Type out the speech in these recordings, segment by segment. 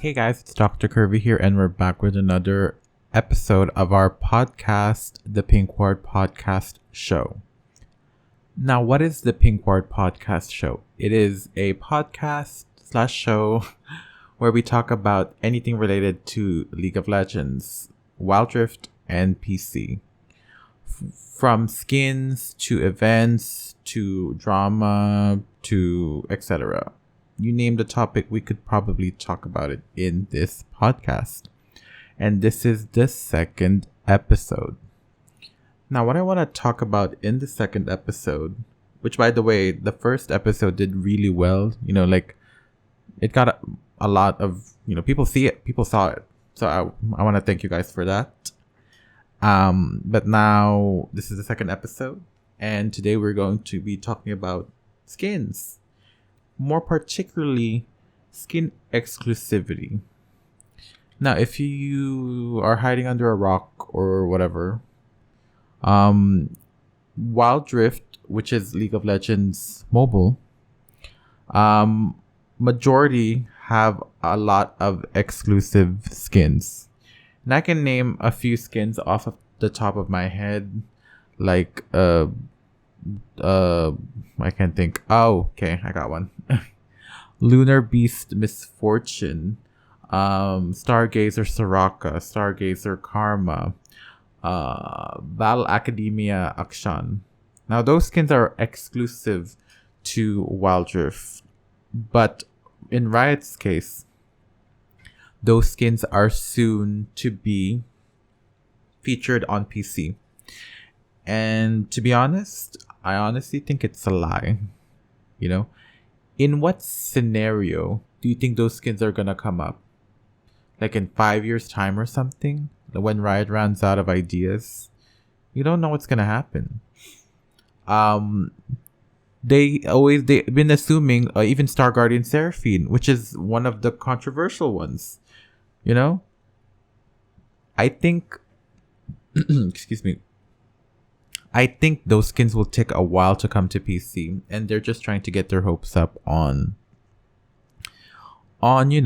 Hey guys, it's drcurvy here, and we're back with another episode of our podcast, the Pink Ward Podcast Show. Now, what is the Pink Ward Podcast Show? It is a podcast / show where we talk about anything related to League of Legends, wildrift, and PC. From skins to events to drama to etc. You name the topic, we could probably talk about it in this podcast. And this is the second episode. Now, what I want to talk about in the second episode, which by the way, the first episode did really well. It got a lot of, people saw it. So I want to thank you guys for that. But now this is the second episode, and today we're going to be talking about skins. More particularly, skin exclusivity. Now, if you are hiding under a rock or whatever, wildrift, which is League of Legends mobile, majority have a lot of exclusive skins. And I can name a few skins off of the top of my head, like I can't think. Oh, okay, I got one. Lunar Beast Misfortune, Stargazer Soraka, Stargazer Karma, Battle Academia Akshan. Now, those skins are exclusive to Wildrift, but in Riot's case, those skins are soon to be featured on PC. And to be honest, I honestly think it's a lie. In what scenario do you think those skins are gonna come up? Like in 5 years' time or something? When Riot runs out of ideas? You don't know what's gonna happen. They've been assuming even Star Guardian Seraphine, which is one of the controversial ones. I think excuse me. I think those skins will take a while to come to PC, and they're just trying to get their hopes up on they're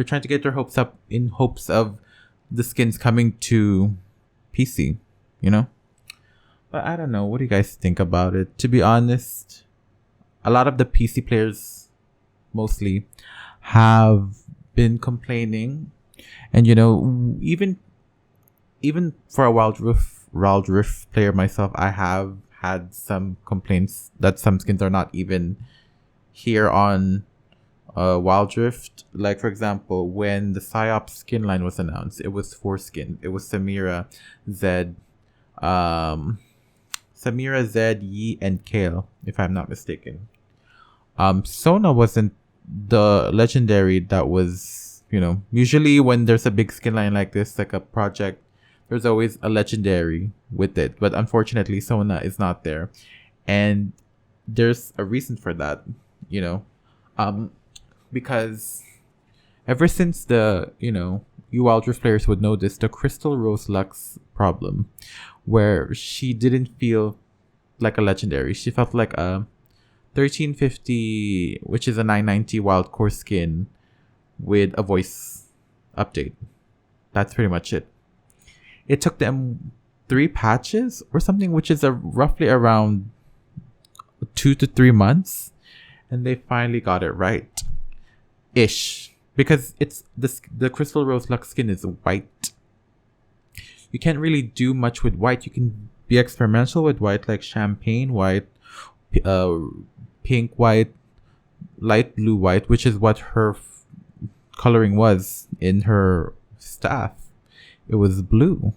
trying to get their hopes up in hopes of the skins coming to PC, But I don't know. What do you guys think about it? To be honest, a lot of the PC players mostly have been complaining, and even for a Wild Rift player myself, I have had some complaints that some skins are not even here on Wild Rift. Like, for example, when the Psyop skin line was announced, it was 4 skins. It was Samira, Zed, Yi, and Kale, if I'm not mistaken. Sona wasn't the legendary that was, usually when there's a big skin line like this, like a project, there's always a legendary with it. But unfortunately, Sona is not there. And there's a reason for that, because ever since the, you Wildrift players would know this, the Crystal Rose Lux problem, where she didn't feel like a legendary. She felt like a 1350, which is a 990 wild core skin with a voice update. That's pretty much it. It took them 3 patches or something, which is roughly around 2 to 3 months, and they finally got it right, ish. Because it's the Crystal Rose Lux skin is white. You can't really do much with white. You can be experimental with white, like champagne white, pink white, light blue white, which is what her coloring was in her staff. It was blue,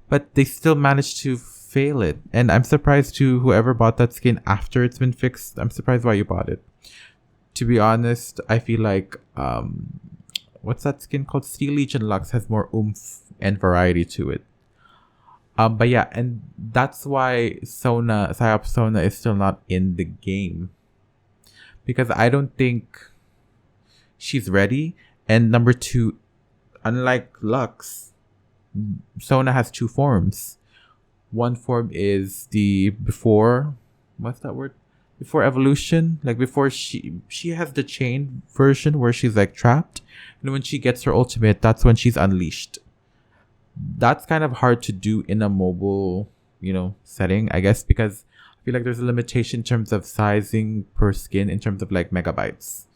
but they still managed to fail it. And I'm surprised to whoever bought that skin after it's been fixed. I'm surprised why you bought it. To be honest, I feel like what's that skin called? Steel Legion Lux has more oomph and variety to it. But yeah, and that's why Psyop Sona is still not in the game, because I don't think she's ready. And number 2, unlike Lux, Sona has 2 forms. One form is the before, what's that word? before evolution, like before she has the chain version where she's like trapped, and when she gets her ultimate, that's when she's unleashed. That's kind of hard to do in a mobile, setting, I guess, because I feel like there's a limitation in terms of sizing per skin in terms of like megabytes.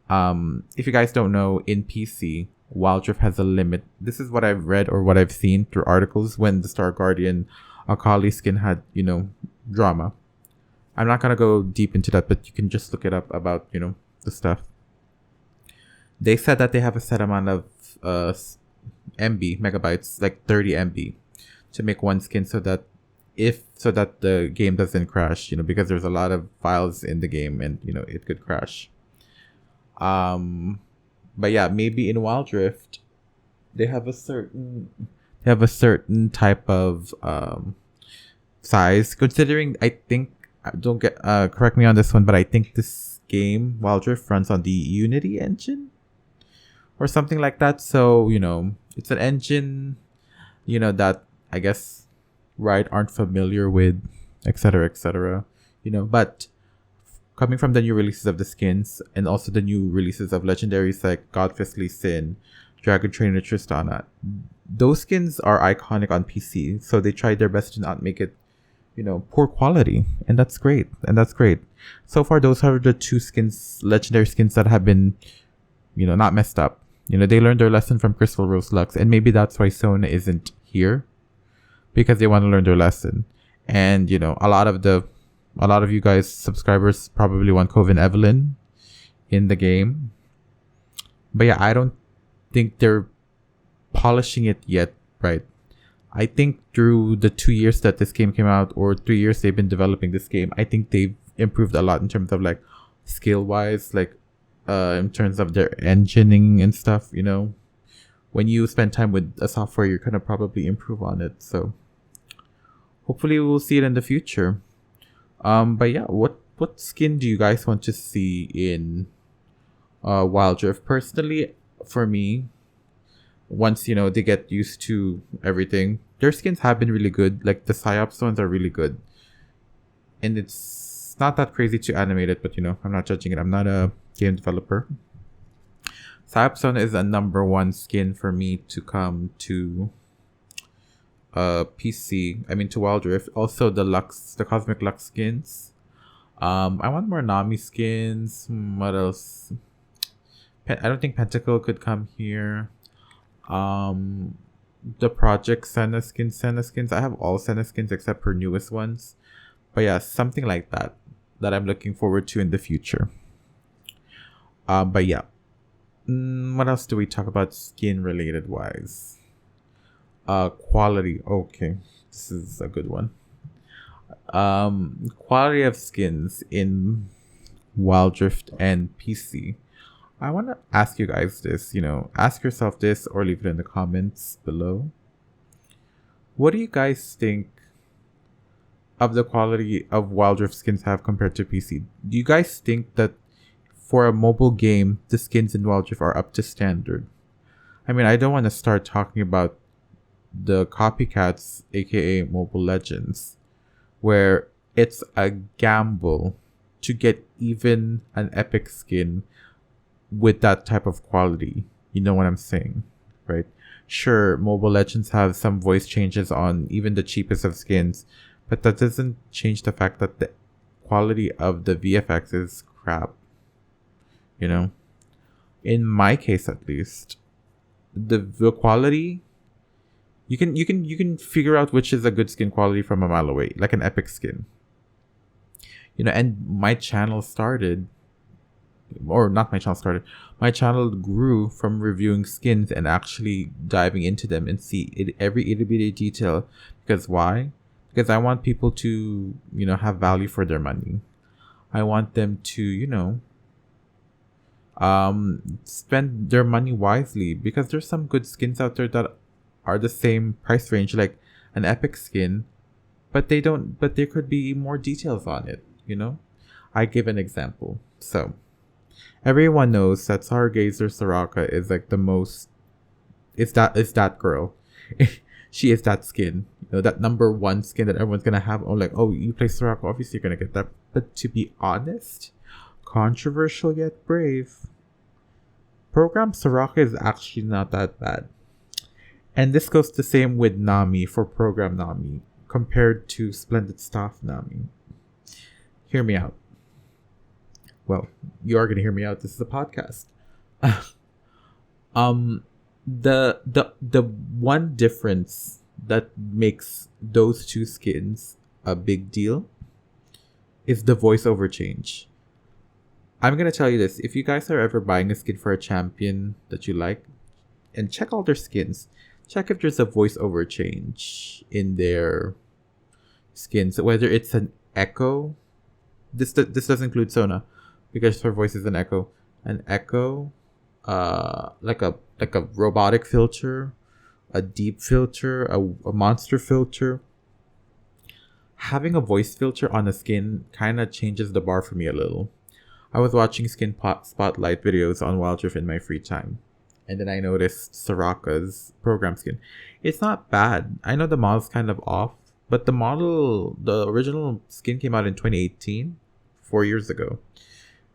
If you guys don't know, in PC, Wildrift has a limit. This is what I've read or what I've seen through articles when the Star Guardian Akali skin had, drama. I'm not gonna go deep into that, but you can just look it up about, the stuff. They said that they have a set amount of megabytes, like 30 MB, to make one skin so that the game doesn't crash, because there's a lot of files in the game and it could crash. But yeah, maybe in Wildrift they have a certain type of size, considering I think, don't get correct me on this one, but I think this game Wildrift runs on the Unity engine or something like that. So it's an engine that I guess aren't familiar with, etc. But coming from the new releases of the skins and also the new releases of legendaries like Godfistly Sin, Dragon Trainer Tristana, those skins are iconic on PC, so they tried their best to not make it poor quality, and that's great. So far, those are the two legendary skins that have been not messed up. They learned their lesson from Crystal Rose Lux, and maybe that's why Sona isn't here, because they want to learn their lesson. And a lot of you guys subscribers probably want Coven Evelyn in the game, but yeah, I don't think they're polishing it yet, right? I think through the 2 years that this game came out, or 3 years they've been developing this game, I think they've improved a lot in terms of like skill wise, like in terms of their engineering and stuff. When you spend time with a software, you're gonna probably improve on it. So hopefully we'll see it in the future. But yeah, what skin do you guys want to see in Wildrift? Personally, for me, once they get used to everything, their skins have been really good. Like the Psyops ones are really good, and it's not that crazy to animate it, but I'm not judging it. I'm not a game developer. Psyops is a number one skin for me to come to PC. I mean to Wildrift. Also the Cosmic Lux skins. I want more Nami skins. What else? I don't think Pentacle could come here. The Project Senna skins. I have all Senna skins except for newest ones. But yeah, something like that I'm looking forward to in the future. But yeah. What else do we talk about skin related wise? Quality. Okay. This is a good one. Quality of skins in Wildrift and PC. I want to ask you guys this, ask yourself this or leave it in the comments below. What do you guys think of the quality of Wildrift skins have compared to PC? Do you guys think that for a mobile game, the skins in Wildrift are up to standard? I mean, I don't want to start talking about the copycats, aka Mobile Legends, where it's a gamble to get even an epic skin with that type of quality. You know what I'm saying, right? Sure, Mobile Legends have some voice changes on even the cheapest of skins, but that doesn't change the fact that the quality of the VFX is crap. In my case at least, the quality, you can figure out which is a good skin quality from a mile away, like an epic skin. And my channel started, or not my channel started, my channel grew from reviewing skins and actually diving into them and see every itty bitty detail. Because why? Because I want people to, have value for their money. I want them to, spend their money wisely, because there's some good skins out there that are the same price range, like an epic skin, but there could be more details on it. I give an example. So everyone knows that Stargazer Soraka is like the most, it's that girl. she is that skin. That number one skin that everyone's gonna have. Oh, like, oh, you play Soraka, obviously you're gonna get that. But to be honest, controversial yet brave, program Soraka is actually not that bad. And this goes the same with Nami for program Nami compared to Splendid Staff Nami. Hear me out. Well, you are gonna hear me out. This is a podcast. The one difference that makes those two skins a big deal is the voiceover change. I'm gonna tell you this: if you guys are ever buying a skin for a champion that you like, and check all their skins, check if there's a voiceover change in their skins, whether it's an echo. This does include Sona, because her voice is an echo. An echo, like a robotic filter, a deep filter, a monster filter. Having a voice filter on a skin kind of changes the bar for me a little. I was watching spotlight videos on wildrift in my free time, and then I noticed Soraka's program skin. It's not bad. I know the model's kind of off, but the original skin came out in 2018, 4 years ago,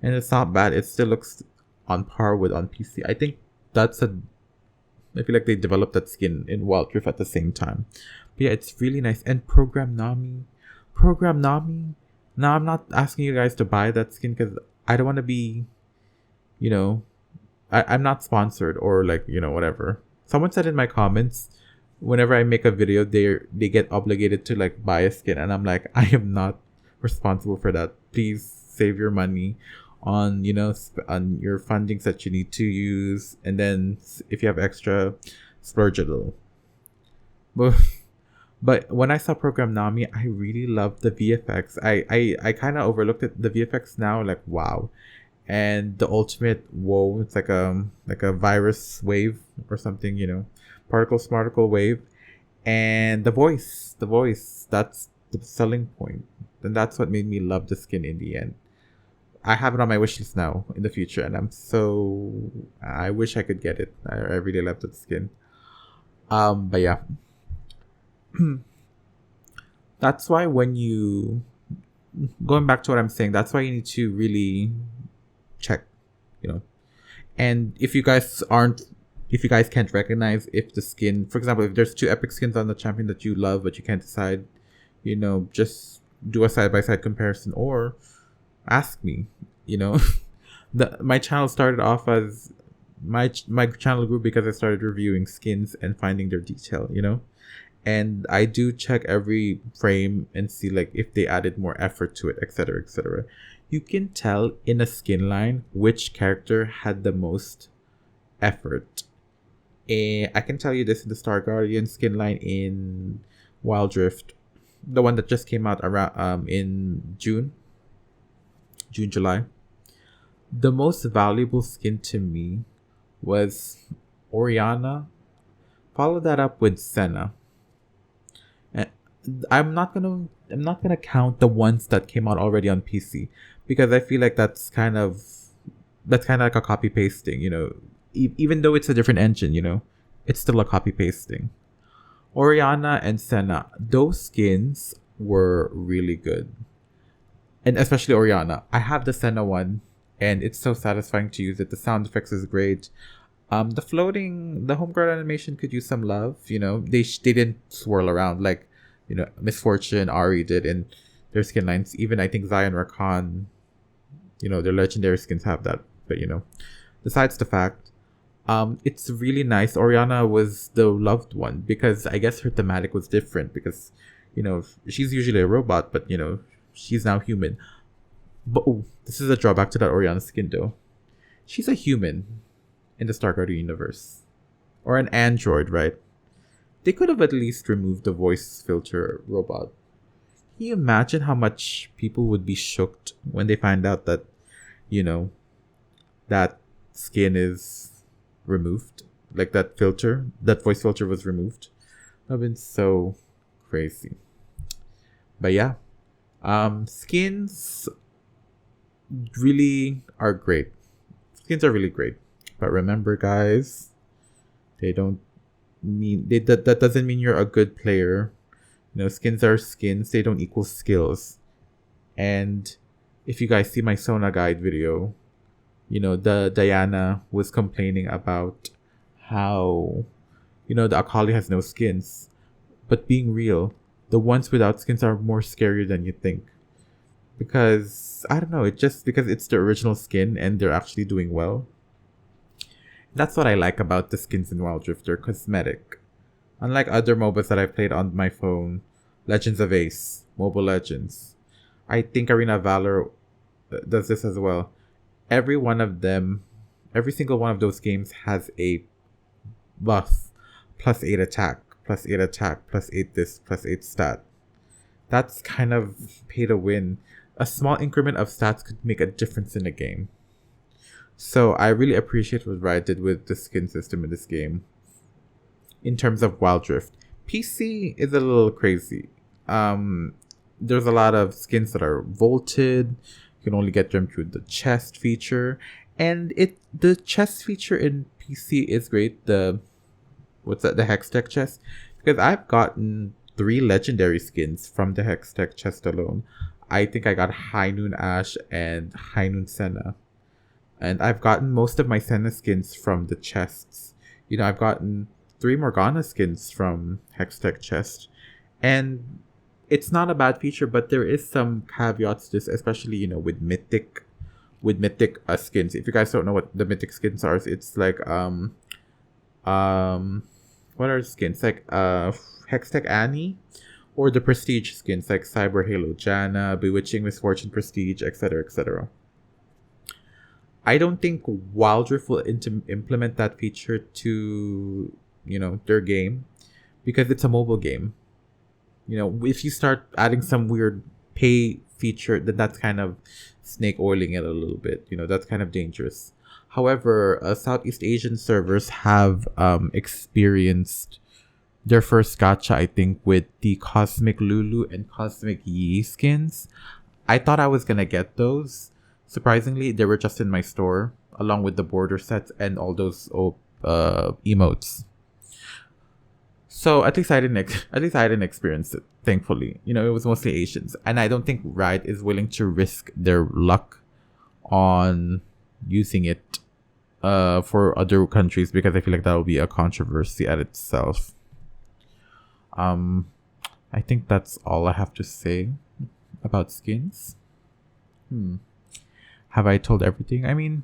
and it's not bad. It still looks on par with on PC. I think I feel like they developed that skin in wildrift at the same time. But yeah, it's really nice. And program Nami. Now I'm not asking you guys to buy that skin because I don't want to be, I'm not sponsored or like, whatever. Someone said in my comments, whenever I make a video, they get obligated to like buy a skin, and I'm like, I am not responsible for that. Please save your money on on your fundings that you need to use, and then if you have extra, splurge a little. But when I saw program Nami, I really loved the VFX. I kind of overlooked it, the VFX now, like wow. And the ultimate, whoa, it's like a virus wave or something, particle wave. And the voice, that's the selling point. And that's what made me love the skin in the end. I have it on my wish list now in the future, and I wish I could get it. I really love that skin. But yeah. That's why going back to what I'm saying, that's why you need to really check, and if you guys can't recognize if the skin, for example, if there's two epic skins on the champion that you love but you can't decide, just do a side-by-side comparison or ask me. My channel started off as my channel grew because I started reviewing skins and finding their detail, and I do check every frame and see like if they added more effort to it, etc., etc. You can tell in a skin line which character had the most effort. I can tell you this in the Star Guardian skin line in Wildrift, the one that just came out around in June, July. The most valuable skin to me was Oriana. Follow that up with Senna. I'm not gonna count the ones that came out already on PC, because I feel like that's kind of like a copy pasting, even though it's a different engine, it's still a copy pasting. Oriana and Senna, those skins were really good, and especially Oriana. I have the Senna one, and it's so satisfying to use it. The sound effects is great. The home guard animation could use some love. They didn't swirl around like Misfortune, Ari did in their skin lines. Even I think Zion Rakan, their legendary skins have that. But besides the fact, it's really nice. Oriana was the loved one because I guess her thematic was different because, she's usually a robot, but she's now human. But this is a drawback to that Oriana skin though. She's a human in the Star Guardian universe, or an android, right? They could have at least removed the voice filter robot. Can you imagine how much people would be shocked when they find out that, that skin is removed? Like that voice filter was removed. That would have been so crazy. But yeah, skins really are great. Skins are really great. But remember, guys, they don't that doesn't mean you're a good player. Skins are skins. They don't equal skills. And if you guys see my Sona guide video, the Diana was complaining about how, the Akali has no skins. But being real, the ones without skins are more scarier than you think. Because, I don't know, because it's the original skin and they're actually doing well. That's what I like about the skins in Wild Rift. They're cosmetic. Unlike other MOBAs that I've played on my phone, Legends of Ace, Mobile Legends, I think Arena of Valor does this as well. Every single one of those games has a buff, +8 attack, +8 attack, +8 this, +8 stat. That's kind of pay to win. A small increment of stats could make a difference in a game. So I really appreciate what Riot did with the skin system in this game. In terms of Wild Rift, PC is a little crazy. There's a lot of skins that are vaulted. You can only get them through the chest feature, and the chest feature in PC is great. The Hextech chest, because I've gotten 3 legendary skins from the Hextech chest alone. I think I got High Noon Ash and High Noon Senna. And I've gotten most of my Senna skins from the chests. I've gotten 3 Morgana skins from Hextech chest. And it's not a bad feature, but there is some caveats to this, especially, with mythic skins. If you guys don't know what the mythic skins are, it's like what are the skins? Like Hextech Annie, or the prestige skins like Cyber Halo Janna, Bewitching Misfortune Prestige, etc., etc. I don't think Wild Rift will implement that feature to, their game, because it's a mobile game. If you start adding some weird pay feature, then that's kind of snake oiling it a little bit. That's kind of dangerous. However, Southeast Asian servers have experienced their first gacha, I think, with the Cosmic Lulu and Cosmic Yi skins. I thought I was gonna get those. Surprisingly, they were just in my store, along with the border sets and all those emotes. So at least I didn't experience it. Thankfully, it was mostly Asians, and I don't think Riot is willing to risk their luck on using it for other countries, because I feel like that will be a controversy at itself. I think that's all I have to say about skins. Have I told everything? I mean,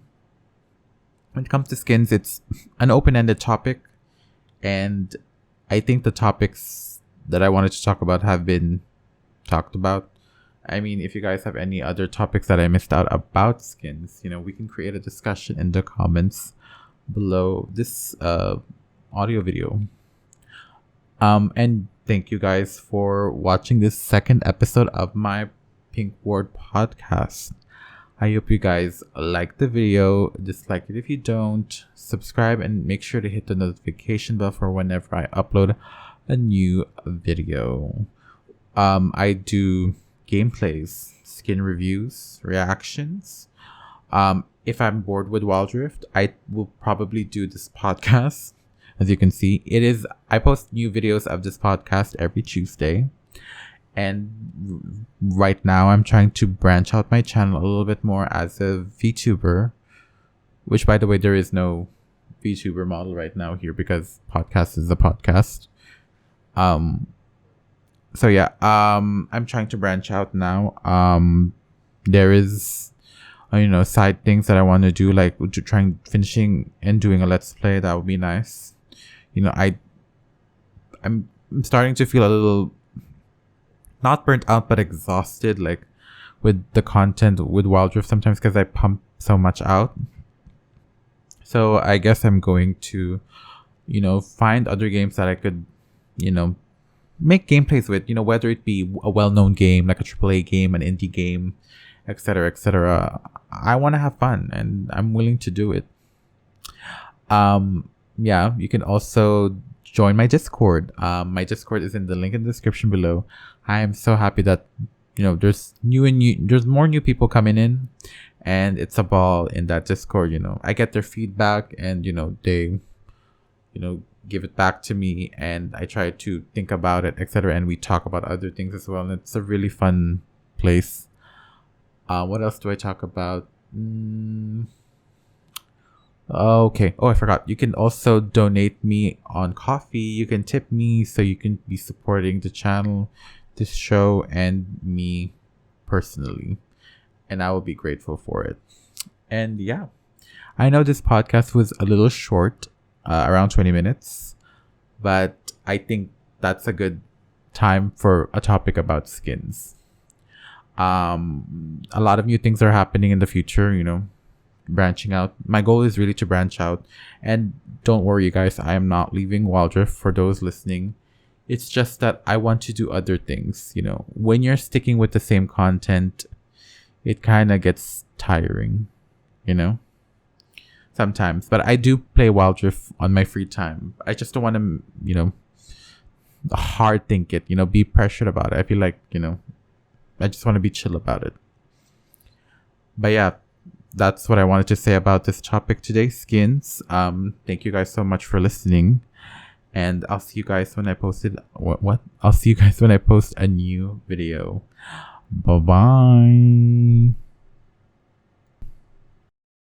when it comes to skins, it's an open-ended topic, and I think the topics that I wanted to talk about have been talked about. I mean, if you guys have any other topics that I missed out about skins, we can create a discussion in the comments below this audio video. And thank you guys for watching this second episode of my Pink Ward podcast. I hope you guys like the video. Dislike it if you don't. Subscribe and make sure to hit the notification bell for whenever I upload a new video. I do gameplays, skin reviews, reactions. If I'm bored with Wild Rift, I will probably do this podcast. As you can see, I post new videos of this podcast every Tuesday. And right now I'm trying to branch out my channel a little bit more as a VTuber, which, by the way, there is no VTuber model right now here, because podcast is a podcast. So yeah, I'm trying to branch out now. There is, side things that I want to do, like finishing and doing a let's play. That would be nice. I'm starting to feel a little, not burnt out, but exhausted, like with the content with Wild Rift sometimes, because I pump so much out. So I guess I'm going to, find other games that I could, make gameplays with, whether it be a well-known game, like a AAA game, an indie game, etc., etc. I want to have fun, and I'm willing to do it. Yeah, you can also join my Discord. My Discord is in the link in the description below. I am so happy that there's more new people coming in, and it's a ball in that Discord. I get their feedback, and they give it back to me, and I try to think about it, etc. And we talk about other things as well, and it's a really fun place. What else do I talk about? Okay. Oh, I forgot. You can also donate me on Coffee. You can tip me so you can be supporting the channel, this show, and me personally. And I will be grateful for it. And yeah, I know this podcast was a little short, around 20 minutes, but I think that's a good time for a topic about skins. A lot of new things are happening in the future, branching out. My goal is really to branch out, and don't worry, you guys, I am not leaving wildrift. For those listening, it's just that I want to do other things. When you're sticking with the same content, it kind of gets tiring, sometimes. But I do play wildrift on my free time. I just don't want to hard think it, be pressured about it. I feel like, I just want to be chill about it. But yeah, that's what I wanted to say about this topic today, skins. Thank you guys so much for listening, and I'll see you guys when I posted I'll see you guys when I post a new video. Bye bye.